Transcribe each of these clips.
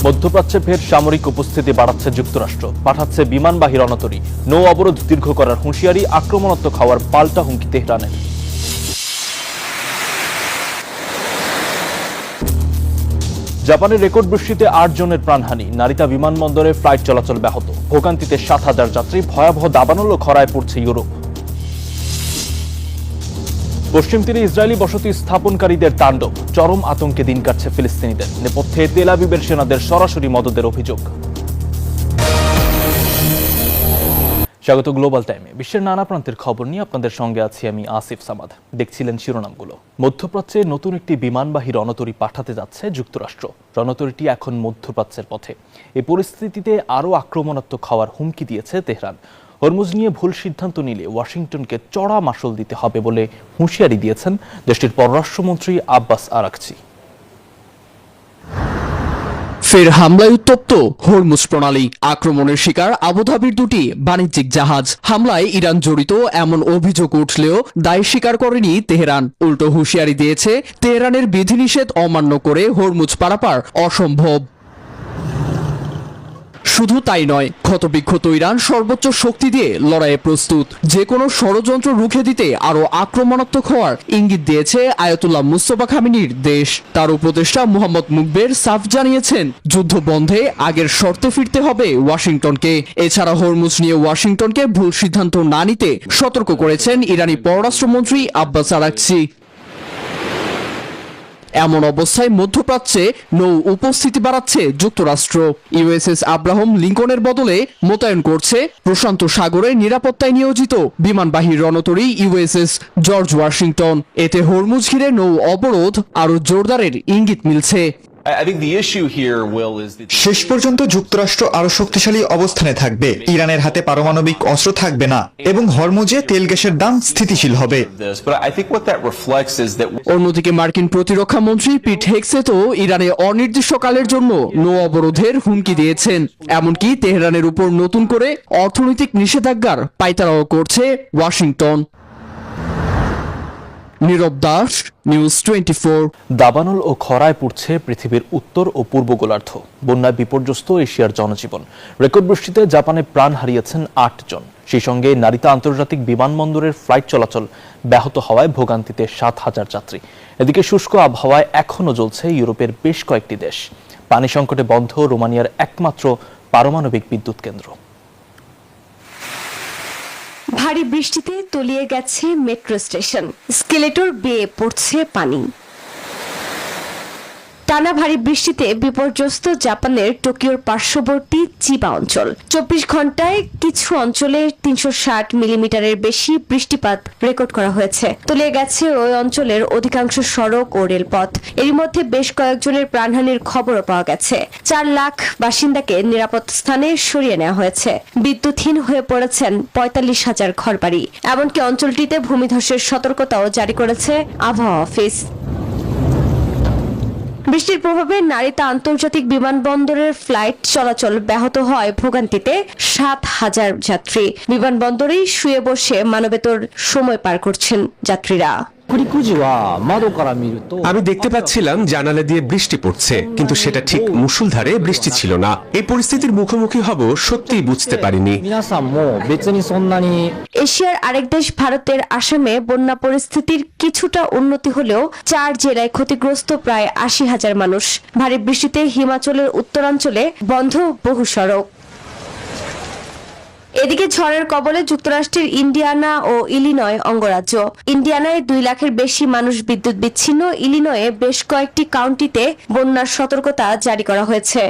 মধ্যপ্রাচ্যে ফের সামরিক উপস্থিতি বাড়াচ্ছে যুক্তরাষ্ট্র, পাঠাচ্ছে বিমানবাহী রণতরী, নৌ অবরোধ দীর্ঘ করার হুঁশিয়ারি, আক্রমণাত্মক হওয়ার পাল্টা হুমকি তেহরানের। জাপানের রেকর্ড বৃষ্টিতে ৮ জনের প্রাণহানি, নারিতা বিমানবন্দরে ফ্লাইট চলাচল ব্যাহত, ভোগান্তিতে ৭,০০০ যাত্রী, ভয়াবহ দাবানল ও খরায় পড়ছে ইউরোপ। পশ্চিম তীরে ইসরায়েলি বসতি স্থাপনকারীদের তাণ্ডব, চরম আতঙ্কে দিন কাটছে ফিলিস্তিনিদের, নেপথ্যে তেল আবিবের সেনাদের সরাসরি মদদের অভিযোগ। স্বাগত গ্লোবাল টাইমে। বিশ্বের নানা প্রান্তের খবর নিয়ে আপনাদের সঙ্গে আছি আমি আসিফ সামাদ। দেখছিলেন শিরোনামগুলো। মধ্যপ্রাচ্যে নতুন একটি বিমানবাহী রণতরী পাঠাতে যাচ্ছে যুক্তরাষ্ট্র। রণতরীটি এখন মধ্যপ্রাচ্যের পথে। এই পরিস্থিতিতে আরও আক্রমণাত্মক হওয়ার হুমকি দিয়েছে তেহরান। হরমুজ নিয়ে ভুল সিদ্ধান্ত নিলে ওয়াশিংটনকে চড়া মাশুল দিতে হবে বলে হুঁশিয়ারি দিয়েছেন দেশটির পররাষ্ট্রমন্ত্রী আব্বাস আরাকচি। ফের হামলায় উত্তপ্ত হরমুজ প্রণালী, আক্রমণের শিকার আবুধাবির দুটি বাণিজ্যিক জাহাজ। হামলায় ইরান জড়িত এমন অভিযোগ উঠলেও দায় স্বীকার করেনি তেহরান, উল্টো হুঁশিয়ারি দিয়েছে তেহরানের বিধিনিষেধ অমান্য করে হরমুজ পারাপার অসম্ভব। শুধু তাই নয়, ক্ষতবিক্ষত ইরান সর্বোচ্চ শক্তি দিয়ে লড়াইয়ে প্রস্তুত, যে কোনো ষড়যন্ত্র রুখে দিতে আরো আক্রমণাত্মক হওয়ার ইঙ্গিত দিয়েছে আয়াতুল্লাহ মুস্তফা খামেনির দেশ। তার উপদেষ্টা মুহাম্মদ মুকবের সাফ জানিয়েছেন, যুদ্ধ বন্ধে আগের শর্তে ফিরতে হবে ওয়াশিংটনকে। এছাড়া হরমুজ নিয়ে ওয়াশিংটনকে ভুল সিদ্ধান্ত না নিতে সতর্ক করেছেন ইরানি পররাষ্ট্রমন্ত্রী আব্বাস আরাকচি। এমন অবস্থায় মধ্যপ্রাচ্যে নৌ উপস্থিতি বাড়াচ্ছে যুক্তরাষ্ট্র। ইউএসএস আব্রাহাম লিঙ্কনের বদলে মোতায়েন করছে প্রশান্ত সাগরে নিরাপত্তায় নিয়োজিত বিমানবাহী রণতরী ইউএসএস জর্জ ওয়াশিংটন। এতে হরমুজ ঘিরে নৌ অবরোধ আরো জোরদারের ইঙ্গিত মিলছে। শেষ পর্যন্ত যুক্তরাষ্ট্র আরো শক্তিশালী অবস্থানে থাকবে, ইরানের হাতে পারমাণবিক অস্ত্র থাকবে না এবং হরমুজে তেল গ্যাসের দাম স্থিতিশীল হবে। অন্যদিকে মার্কিন প্রতিরক্ষা মন্ত্রী পিট হেগসেটও ইরানে অনির্দিষ্টকালের জন্য নৌ অবরোধের হুমকি দিয়েছেন। এমনকি তেহরানের উপর নতুন করে অর্থনৈতিক নিষেধাজ্ঞার পায়তারাও করছে ওয়াশিংটন। নীরব দাস, নিউজ 24। দাবানল ও খরায় পড়ছে পৃথিবীর উত্তর ও পূর্ব গোলার্ধ, বন্যায় বিপর্যস্ত এশিয়ার জনজীবন। রেকর্ড বৃষ্টিতে জাপানে প্রাণ হারিয়েছেন ৮ জন। সেই সঙ্গে নারিতা আন্তর্জাতিক বিমানবন্দরের ফ্লাইট চলাচল ব্যাহত হওয়ায় ভোগান্তিতে ৭,০০০ যাত্রী। এদিকে শুষ্ক আবহাওয়ায় এখনও জ্বলছে ইউরোপের বেশ কয়েকটি দেশ। পানি সংকটে বন্ধ রোমানিয়ার একমাত্র পারমাণবিক বিদ্যুৎ কেন্দ্র। ভারী বৃষ্টিতে তলিয়ে গেছে মেট্রো স্টেশন, স্কেলেটর বেয়ে পড়ছে পানি। টানা ভারী বৃষ্টিতে বিপর্যস্ত জাপানের টোকিওর পার্শ্ববর্তী চিবা অঞ্চল। ২৪ ঘন্টায় কিছু অঞ্চলে ৩৬০ মিলিমিটারের বেশি বৃষ্টিপাত রেকর্ড করা হয়েছে। তলিয়ে গেছে ওই অঞ্চলের অধিকাংশ সড়ক ও রেলপথ। এরই মধ্যে বেশ কয়েকজনের প্রাণহানির খবরও পাওয়া গেছে। ৪ লাখ বাসিন্দাকে নিরাপদ স্থানে সরিয়ে নেওয়া হয়েছে। বিদ্যুৎহীন হয়ে পড়েছেন ৪৫,০০০ ঘরবাড়ি। এমনকি অঞ্চলটিতে ভূমিধসের সতর্কতাও জারি করেছে আবহাওয়া অফিস। বৃষ্টির প্রভাবে নারিতা আন্তর্জাতিক বিমানবন্দরের ফ্লাইট চলাচল ব্যাহত হয় ভোগান্তিতে ৭,০০০ যাত্রী। বিমানবন্দরেই শুয়ে বসে মানবেতর সময় পার করছেন যাত্রীরা। আমি দেখতে পাচ্ছিলাম জানালা দিয়ে বৃষ্টি পড়ছে, কিন্তু সেটা ঠিক মুষলধারে বৃষ্টি ছিল না। এই পরিস্থিতির মুখোমুখি হব সত্যিই বুঝতে পারিনি। এশিয়ার আরেক দেশ ভারতের আসামে বন্যা পরিস্থিতির কিছুটা উন্নতি হলেও ৪ জেলায় ক্ষতিগ্রস্ত প্রায় ৮০,০০০ মানুষ। ভারী বৃষ্টিতে হিমাচলের উত্তরাঞ্চলে বন্ধ বহু সড়ক। এদিকে ঝড়ের কবলে যুক্তরাষ্ট্রের ইন্ডিয়ানা ও ইলিনয় অঙ্গরাজ্য। ইন্ডিয়ানায় ২ লাখের বেশি মানুষ বিদ্যুৎ বিচ্ছিন্ন। ইলিনয়ে বেশ কয়েকটি কাউন্টিতে বন্যার সতর্কতা জারি করা হয়েছে।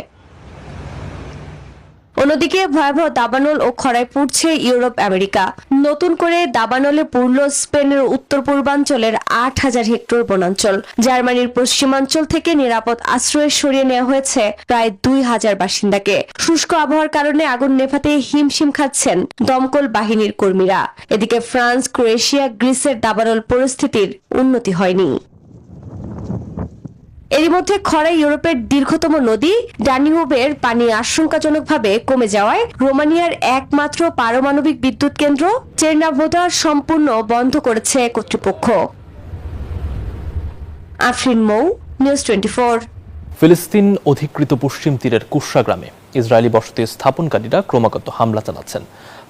অন্যদিকে ভয়াবহ দাবানল ও খরায় পড়ছে ইউরোপ আমেরিকা। নতুন করে দাবানলে পড়ল স্পেনের উত্তর পূর্বাঞ্চলের ৮,০০০ হেক্টর বনাঞ্চল। জার্মানির পশ্চিমাঞ্চল থেকে নিরাপদ আশ্রয়ে সরিয়ে নেওয়া হয়েছে প্রায় ২,০০০ বাসিন্দাকে। শুষ্ক আবহাওয়ার কারণে আগুন নেভাতে হিমশিম খাচ্ছেন দমকল বাহিনীর কর্মীরা। এদিকে ফ্রান্স, ক্রোয়েশিয়া, গ্রিসের দাবানল পরিস্থিতির উন্নতি হয়নি। এরই মধ্যে খরায় ইউরোপের দীর্ঘতম নদী ডানিউবের পানি আশঙ্কাজনকভাবে কমে যাওয়ায় রোমানিয়ার একমাত্র পারমাণবিক বিদ্যুৎ কেন্দ্র চেরনাভোদা সম্পূর্ণ বন্ধ করেছে কর্তৃপক্ষ। আফরিন মৌ, নিউজ 24। ফিলিস্তিন অধিকৃত পশ্চিম তীরের কুশরা গ্রামে ইসরায়েলি বসতি স্থাপনকারীরা ক্রমাগত হামলা চালাচ্ছেন।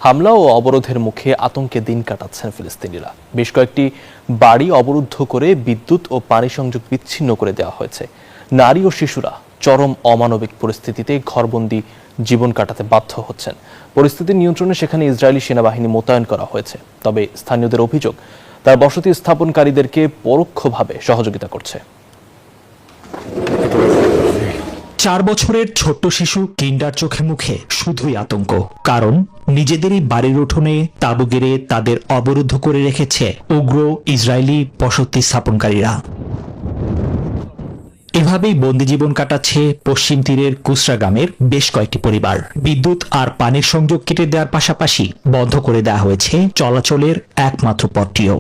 হামলা ও অবরোধের মুখে আতঙ্কে দিন কাটাচ্ছেন ফিলিস্তিনিরা। বেশ কয়েকটি বাড়ি অবরুদ্ধ করে বিদ্যুৎ ও পানি সংযোগ বিচ্ছিন্ন করে দেওয়া হয়েছে। নারী ও শিশুরা চরম অমানবিক পরিস্থিতিতে ঘরবন্দি জীবন কাটাতে বাধ্য হচ্ছেন। পরিস্থিতি নিয়ন্ত্রণে সেখানে ইসরায়েলি সেনাবাহিনী মোতায়েন করা হয়েছে। তবে স্থানীয়দের অভিযোগ, তার বসতি স্থাপনকারীদেরকে পরোক্ষভাবে সহযোগিতা করছে। 4 বছরের ছোট্ট শিশু কিন্ডার চোখে মুখে শুধুই আতঙ্ক, কারণ নিজেদেরই বাড়ির উঠোনে তাঁবু গেড়ে তাদের অবরুদ্ধ করে রেখেছে উগ্র ইসরায়েলি বসতি স্থাপনকারীরা। এভাবেই বন্দি জীবন কাটাচ্ছে পশ্চিম তীরের কুসরা গ্রামের বেশ কয়েকটি পরিবার। বিদ্যুৎ আর পানির সংযোগ কেটে দেওয়ার পাশাপাশি বন্ধ করে দেওয়া হয়েছে চলাচলের একমাত্র পথটিও।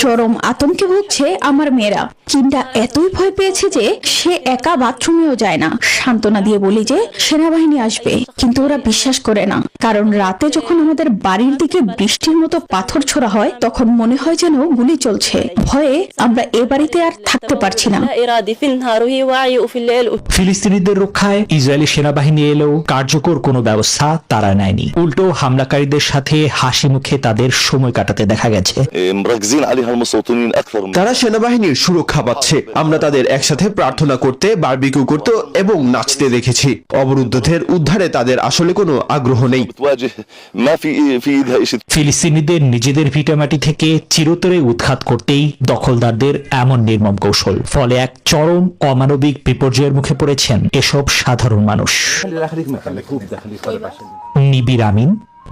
চরম আতঙ্কে ভুগছে আমার মেয়েরা। কিন্ডা এতই ভয় পেয়েছে যে সে একা বাথরুমেও যায় না। সান্ত্বনা দিয়ে বলি যে সেনাবাহিনী আসবে, কিন্তু ওরা বিশ্বাস করে না। কারণ রাতে যখন আমাদের বাড়ির দিকে বৃষ্টির মতো পাথর ছোড়া হয়, তখন মনে হয় যেন গুলি চলছে। ভয়ে আমরা এ বাড়িতে আর থাকতে পারছি না। ফিলিস্তিনিদের রক্ষায় ইসরায়েলি সেনাবাহিনী এলেও কার্যকর কোনো ব্যবস্থা তারা নেয়নি। উল্টো হামলাকারীদের সাথে হাসি মুখে তাদের সময় কাটাতে দেখা গেছে। তারা সেনাবাহিনীর সুরক্ষা পাচ্ছে। আমরা তাদের একসাথে প্রার্থনা করতে, বারবিকিউ করতে এবং নাচতে দেখেছি। অবরুদ্ধদের উদ্ধারে তাদের আসলে কোনো আগ্রহ নেই। ফিলিস্তিনিদের নিজেদের ভিটামাটি থেকে চিরতরে উৎখাত করতেই দখলদারদের এমন নির্মম কৌশল। ফলে এক চরম অমানবিক বিপর্যয়ের মুখে পড়েছেন এসব সাধারণ মানুষ। নিবির আমিন,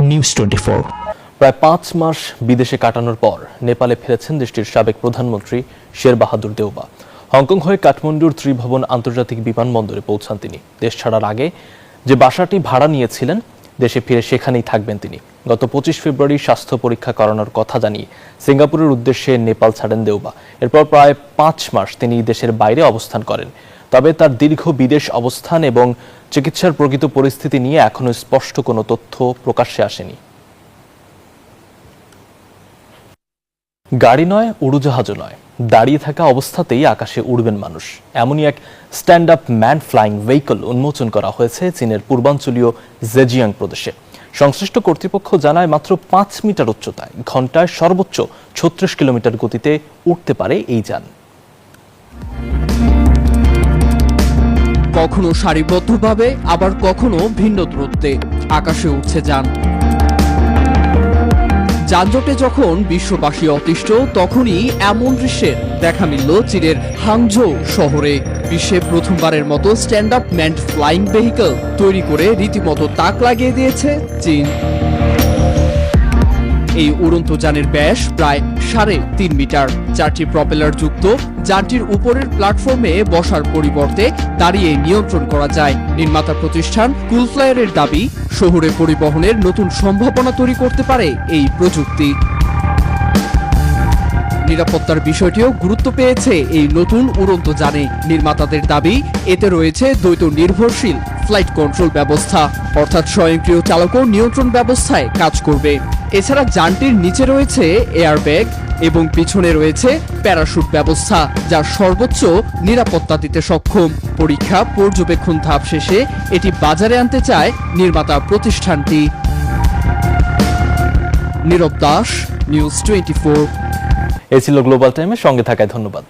নিউজ 24। প্রায় 5 মাস বিদেশে কাটানোর পর নেপালে ফিরেছেন দেশটির সাবেক প্রধানমন্ত্রী শের বাহাদুর দেউবা। হংকং হয়ে কাঠমান্ডুর ত্রিভুবন আন্তর্জাতিক বিমানবন্দরে পৌঁছান তিনি। দেশ ছাড়ার আগে যে বাসাটি ভাড়া নিয়েছিলেন, দেশে ফিরে সেখানেই থাকবেন তিনি। গত 25 ফেব্রুয়ারি স্বাস্থ্য পরীক্ষা করানোর কথা জানিয়ে সিঙ্গাপুরের উদ্দেশ্যে নেপাল ছাড়েন দেউবা। এরপর প্রায় 5 মাস তিনি দেশের বাইরে অবস্থান করেন। তবে তার দীর্ঘ বিদেশ অবস্থান এবং চিকিৎসার প্রকৃত পরিস্থিতি নিয়ে এখনো স্পষ্ট কোনো তথ্য প্রকাশ্যে আসেনি। গাড়ি নয়, উড়োজাহাজও নয়, দাঁড়িয়ে থাকা অবস্থাতেই আকাশে উড়বেন মানুষ, এমনই এক stand up man flying vehicle উন্মোচন করা হয়েছে চীনের পূর্বাঞ্চলীয় জেজিয়াং প্রদেশে। সংশ্লিষ্ট কর্তৃপক্ষ জানায়, মাত্র 5 মিটার উচ্চতায় ঘন্টায় সর্বোচ্চ 36 কিলোমিটার গতিতে উঠতে পারে এই যান। কখনো সারিবদ্ধভাবে, আবার কখনো ভিন্ন দূরত্বে আকাশে উঠছে যান। যানজটে যখন বিশ্ববাসী অতিষ্ঠ, তখনই এমন দৃশ্যের দেখা মিলল চীনের হাংঝৌ শহরে। বিশ্বে প্রথমবারের মতো স্ট্যান্ড আপ ম্যান্ড ফ্লাইং ভেহিকল তৈরি করে রীতিমতো তাক লাগিয়ে দিয়েছে চীন। এই উড়ন্ত যানের ব্যাস প্রায় 3.5 মিটার। 4টি প্রপেলার যুক্ত যানটির উপরের প্ল্যাটফর্মে বসার পরিবর্তে দাঁড়িয়ে নিয়ন্ত্রণ করা যায়। নির্মাতা প্রতিষ্ঠান কুলফ্লায়ারের দাবি, শহুরে পরিবহনের নতুন সম্ভাবনা তৈরি করতে পারে এই প্রযুক্তি। নিরাপত্তার বিষয়টিও গুরুত্ব পেয়েছে এই নতুন উড়ন্ত যানে। নির্মাতাদের দাবি, এতে রয়েছে দ্বৈত নির্ভরশীল ফ্লাইট কন্ট্রোল ব্যবস্থা, অর্থাৎ স্বয়ংক্রিয় চালক ও নিয়ন্ত্রণ ব্যবস্থায় কাজ করবে। এছাড়া যানটির নিচে রয়েছে এয়ারব্যাগ এবং পিছনে রয়েছে প্যারাশুট ব্যবস্থা, যা সর্বোচ্চ নিরাপত্তা দিতে সক্ষম। পরীক্ষা পর্যবেক্ষণ ধাপ শেষে এটি বাজারে আনতে চায় নির্মাতা প্রতিষ্ঠানটি। নীরব দাস, নিউজ 24। এ ছিল গ্লোবাল টাইমের সঙ্গে থাকায় ধন্যবাদ।